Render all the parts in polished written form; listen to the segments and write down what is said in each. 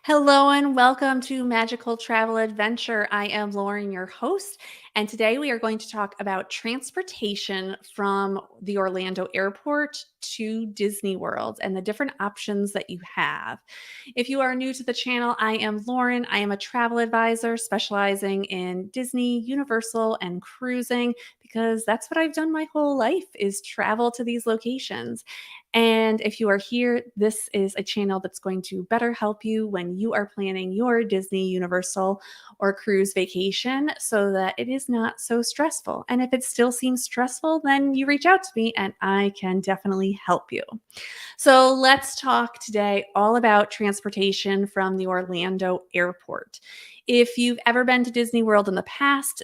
Hello and welcome to Magical Travel Adventure. I am Lauren, your host, and today we are going to talk about transportation from the Orlando airport to Disney World and the different options that you have. If you are new to the channel, I am Lauren. I am a travel advisor specializing in Disney, Universal, and cruising because that's what I've done my whole life is travel to these locations. And if you are here, this is a channel that's going to better help you when you are planning your Disney, Universal, or cruise vacation so that it is not so stressful. And if it still seems stressful, then you reach out to me and I can definitely help you. So let's talk today all about transportation from the Orlando airport. If you've ever been to Disney World in the past,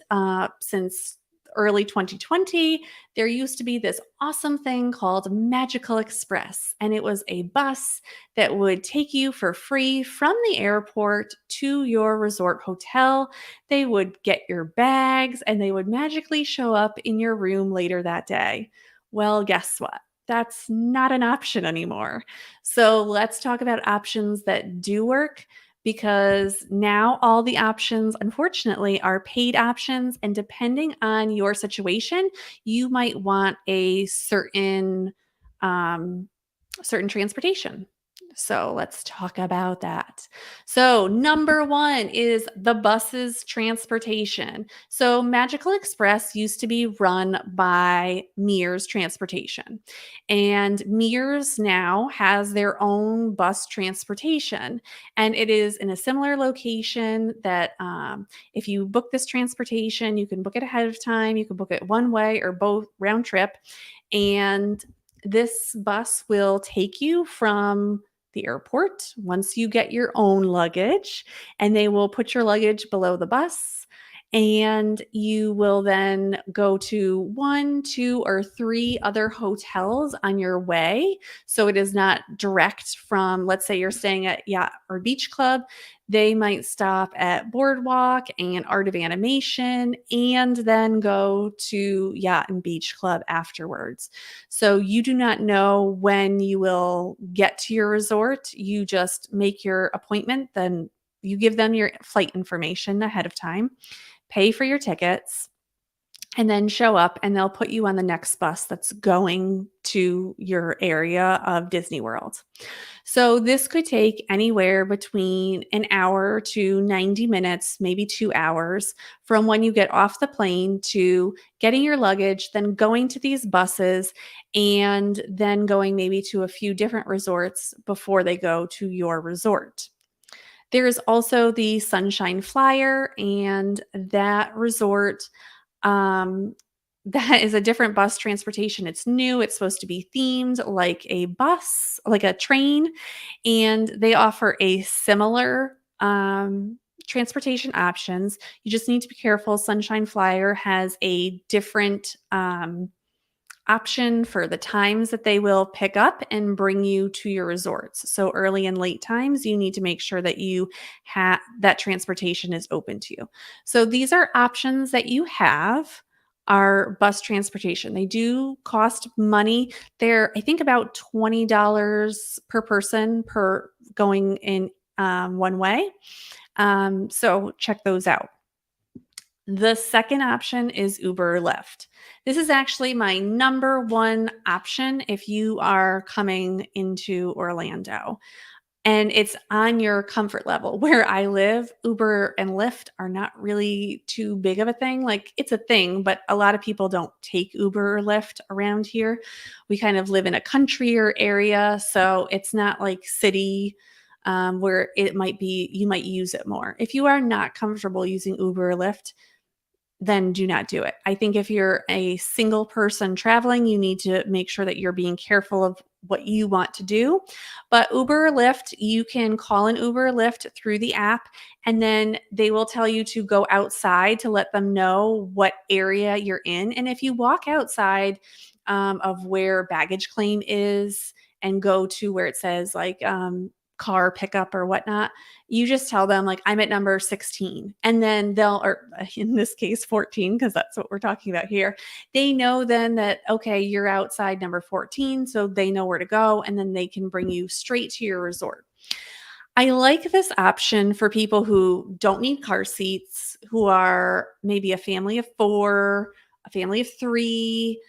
since early 2020, there used to be this awesome thing called Magical Express, and it was a bus that would take you for free from the airport to your resort hotel. They would get your bags and they would magically show up in your room later that day. Well, guess what? That's not an option anymore. So let's talk about options that do work because now all the options, unfortunately, are paid options. And depending on your situation, you might want a certain transportation. So let's talk about that. So, number one is the bus's transportation. So, Magical Express used to be run by Mears Transportation, and Mears now has their own bus transportation, and it is in a similar location that if you book this transportation, you can book it ahead of time, you can book it one way or both round trip, and this bus will take you from the airport once you get your own luggage, and they will put your luggage below the bus. And you will then go to one, two, or three other hotels on your way. So it is not direct from, let's say you're staying at Yacht or Beach Club. They might stop at Boardwalk and Art of Animation and then go to Yacht and Beach Club afterwards. So you do not know when you will get to your resort. You just make your appointment, then you give them your flight information ahead of time, pay for your tickets, and then show up and they'll put you on the next bus that's going to your area of Disney World. So this could take anywhere between an hour to 90 minutes, maybe 2 hours from when you get off the plane to getting your luggage, then going to these buses, and then going maybe to a few different resorts before they go to your resort. There is also the Sunshine Flyer, and that resort um, that is a different bus transportation. It's new. It's supposed to be themed like a bus, like a train, and they offer a similar transportation options. You just need to be careful. Sunshine Flyer has a different option for the times that they will pick up and bring you to your resorts. So early and late times, you need to make sure that you have that transportation is open to you. So these are options that you have are bus transportation. They do cost money. They're, I think, about $20 per person per going in one way. So check those out. The second option is Uber or Lyft. This is actually my number one option if you are coming into Orlando. And it's on your comfort level. Where I live, Uber and Lyft are not really too big of a thing. Like it's a thing, but a lot of people don't take Uber or Lyft around here. We kind of live in a countryer area, so it's not like city where it might be, you might use it more. If you are not comfortable using Uber or Lyft, then do not do it. I think if you're a single person traveling, you need to make sure that you're being careful of what you want to do. But Uber or Lyft, you can call an Uber or Lyft through the app, and then they will tell you to go outside to let them know what area you're in. And if you walk outside of where baggage claim is and go to where it says like car pickup or whatnot, you just tell them like I'm at number 16, and then they'll, or in this case 14 because that's what we're talking about here. They know then that okay, you're outside number 14, so they know where to go, and then they can bring you straight to your resort. I like this option for people who don't need car seats, who are maybe a family of 4, a family of 3,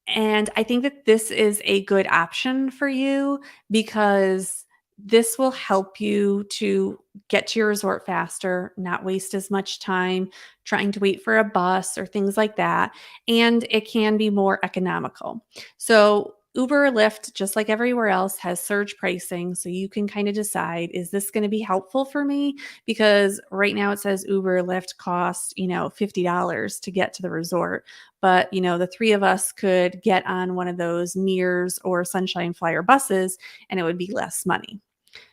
and I think that this is a good option for you because this will help you to get to your resort faster, not waste as much time trying to wait for a bus or things like that. And it can be more economical. So, Uber or Lyft, just like everywhere else, has surge pricing. So you can kind of decide, is this going to be helpful for me? Because right now it says Uber or Lyft costs, $50 to get to the resort. But, the 3 of us could get on one of those Mears or Sunshine Flyer buses, and it would be less money.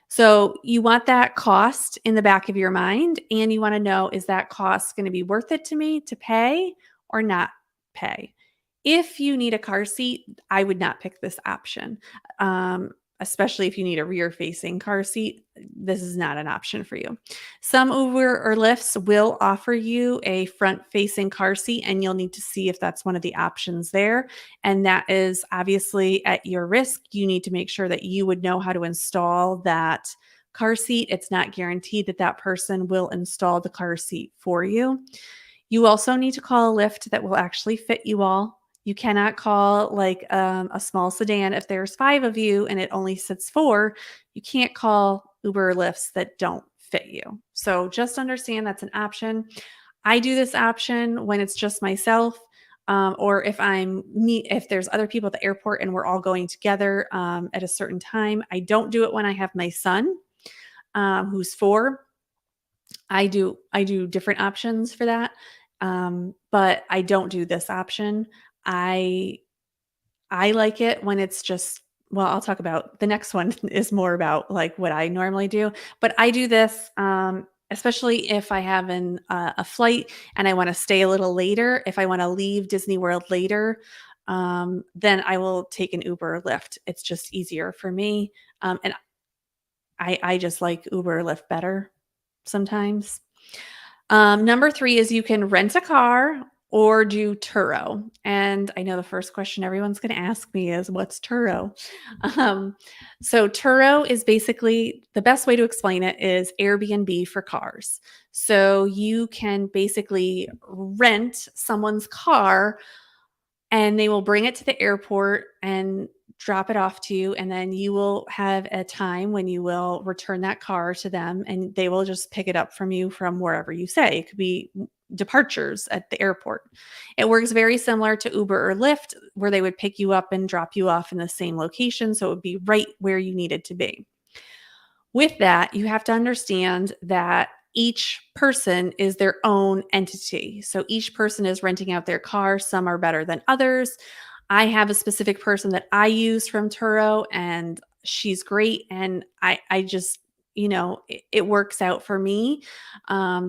So you want that cost in the back of your mind, and you wanna know, is that cost gonna be worth it to me to pay or not pay? If you need a car seat, I would not pick this option, um, especially if you need a rear-facing car seat. This is not an option for you. Some Uber or Lyfts will offer you a front-facing car seat, and you'll need to see if that's one of the options there, and that is obviously at your risk. You need to make sure that you would know how to install that car seat. It's not guaranteed that that person will install the car seat for you. You also need to call a Lyft that will actually fit you all. You cannot call like a small sedan if there's 5 of you and it only sits 4. You can't call Uber or Lyfts that don't fit you. So just understand that's an option. I do this option when it's just myself, or if there's other people at the airport and we're all going together at a certain time. I don't do it when I have my son, who's 4. I do different options for that, but I don't do this option. I I like it when it's just well, I'll talk about the next one is more about, like, what I normally do, but I do this, especially if I have a flight and I wanna stay a little later, if I wanna leave Disney World later, then I will take an Uber or Lyft. It's just easier for me, and I just like Uber or Lyft better sometimes. Number 3 is you can rent a car or do Turo. And I know the first question everyone's gonna ask me is, "What's Turo?" Um, so Turo is basically the best way to explain it is Airbnb for cars. So you can basically rent someone's car and they will bring it to the airport and drop it off to you, and then you will have a time when you will return that car to them, and they will just pick it up from you from wherever you say. It could be departures at the airport. It works very similar to Uber or Lyft, where they would pick you up and drop you off in the same location, so it would be right where you needed to be. With that, you have to understand that each person is their own entity. So each person is renting out their car. Some are better than others. I have a specific person that I use from Turo, and she's great. And I just, it works out for me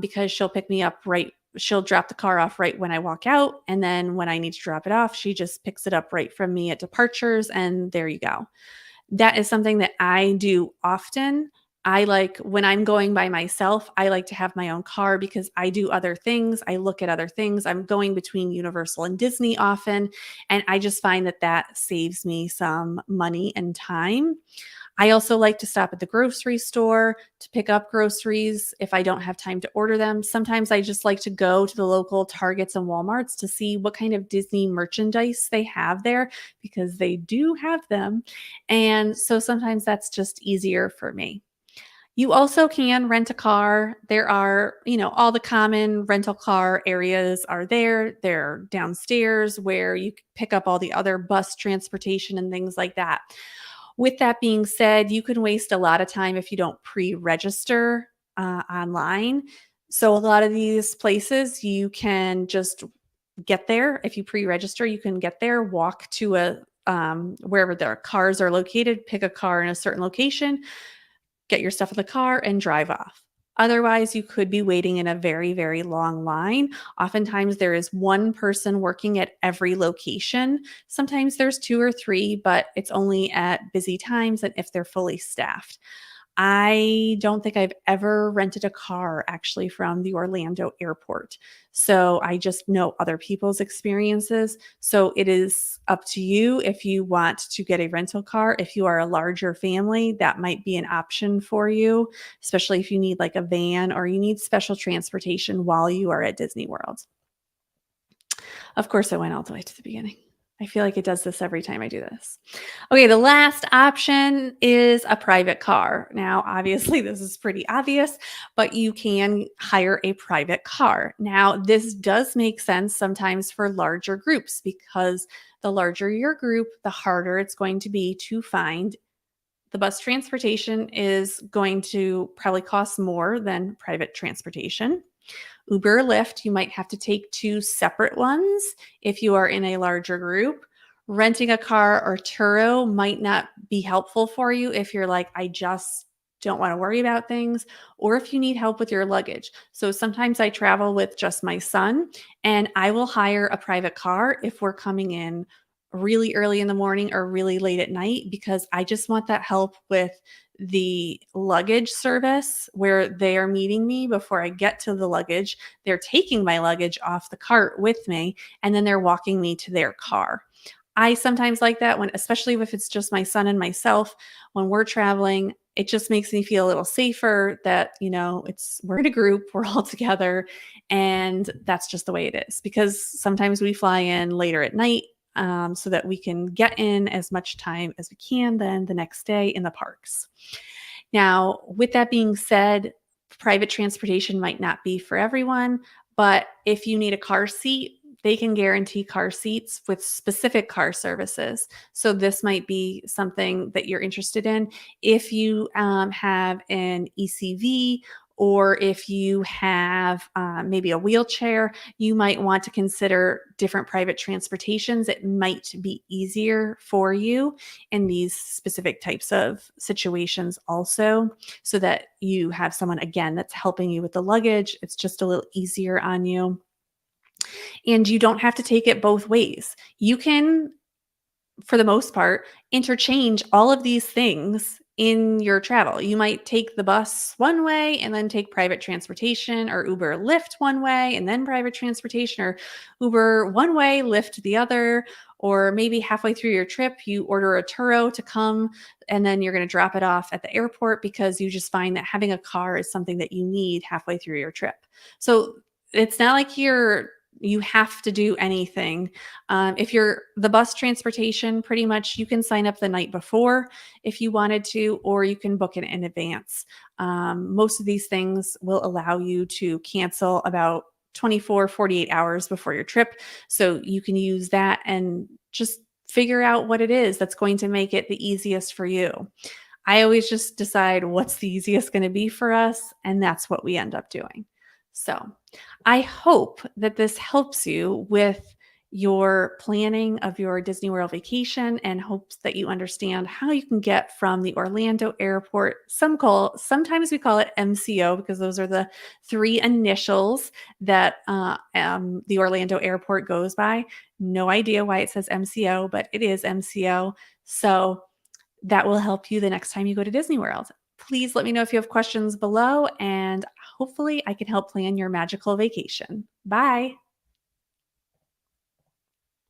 because she'll pick me up right. She'll drop the car off right when I walk out. And then when I need to drop it off, she just picks it up right from me at departures. And there you go. That is something that I do often. I like when I'm going by myself, I like to have my own car because I do other things. I look at other things. I'm going between Universal and Disney often, and I just find that that saves me some money and time. I also like to stop at the grocery store to pick up groceries if I don't have time to order them. Sometimes I just like to go to the local Targets and Walmarts to see what kind of Disney merchandise they have there because they do have them. And so sometimes that's just easier for me. You also can rent a car. There are, all the common rental car areas are there. They're downstairs where you can pick up all the other bus transportation and things like that. With that being said, you can waste a lot of time if you don't pre-register online. So a lot of these places you can just get there. If you pre-register, you can get there, walk to a wherever their cars are located, pick a car in a certain location, get your stuff in the car, and drive off. Otherwise, you could be waiting in a very, very long line. Oftentimes, there is one person working at every location. Sometimes there's 2 or 3, but it's only at busy times and if they're fully staffed. I don't think I've ever rented a car actually from the Orlando airport. So I just know other people's experiences. So it is up to you if you want to get a rental car. If you are a larger family, that might be an option for you, especially if you need like a van or you need special transportation while you are at Disney World. Of course, I went all the way to the beginning. I feel like it does this every time I do this. Okay, the last option is a private car. Now, obviously, this is pretty obvious, but you can hire a private car. Now, this does make sense sometimes for larger groups because the larger your group, the harder it's going to be to find. The bus transportation is going to probably cost more than private transportation. Uber or Lyft, you might have to take two separate ones if you are in a larger group. Renting a car or Turo might not be helpful for you if you're like, I just don't want to worry about things, or if you need help with your luggage. So sometimes I travel with just my son, and I will hire a private car if we're coming in really early in the morning or really late at night because I just want that help with the luggage service where they are meeting me before I get to the luggage. They're taking my luggage off the cart with me, and then they're walking me to their car. I sometimes like that when, especially if it's just my son and myself, when we're traveling, it just makes me feel a little safer that, we're in a group, we're all together, and that's just the way it is. Because sometimes we fly in later at night so that we can get in as much time as we can then the next day in the parks. Now, with that being said, private transportation might not be for everyone, but if you need a car seat, they can guarantee car seats with specific car services. So, this might be something that you're interested in. If you have an ECV or if you have maybe a wheelchair, you might want to consider different private transportations. It might be easier for you in these specific types of situations also, so that you have someone again that's helping you with the luggage. It's just a little easier on you. And you don't have to take it both ways. You can, for the most part, interchange all of these things in your travel. You might take the bus one way and then take private transportation, or Uber Lyft one way and then private transportation, or Uber one way, Lyft the other. Or maybe halfway through your trip, you order a Turo to come and then you're going to drop it off at the airport because you just find that having a car is something that you need halfway through your trip. So it's not like you have to do anything. If you're the bus transportation, pretty much you can sign up the night before if you wanted to, or you can book it in advance. Most of these things will allow you to cancel about 24, 48 hours before your trip. So you can use that and just figure out what it is that's going to make it the easiest for you. I always just decide what's the easiest going to be for us, and that's what we end up doing. So I hope that this helps you with your planning of your Disney World vacation, and hopes that you understand how you can get from the Orlando airport. Sometimes we call it MCO because those are the three initials that the Orlando airport goes by. No idea why it says MCO, but it is MCO. So that will help you the next time you go to Disney World. Please let me know if you have questions below, and hopefully I can help plan your magical vacation. Bye.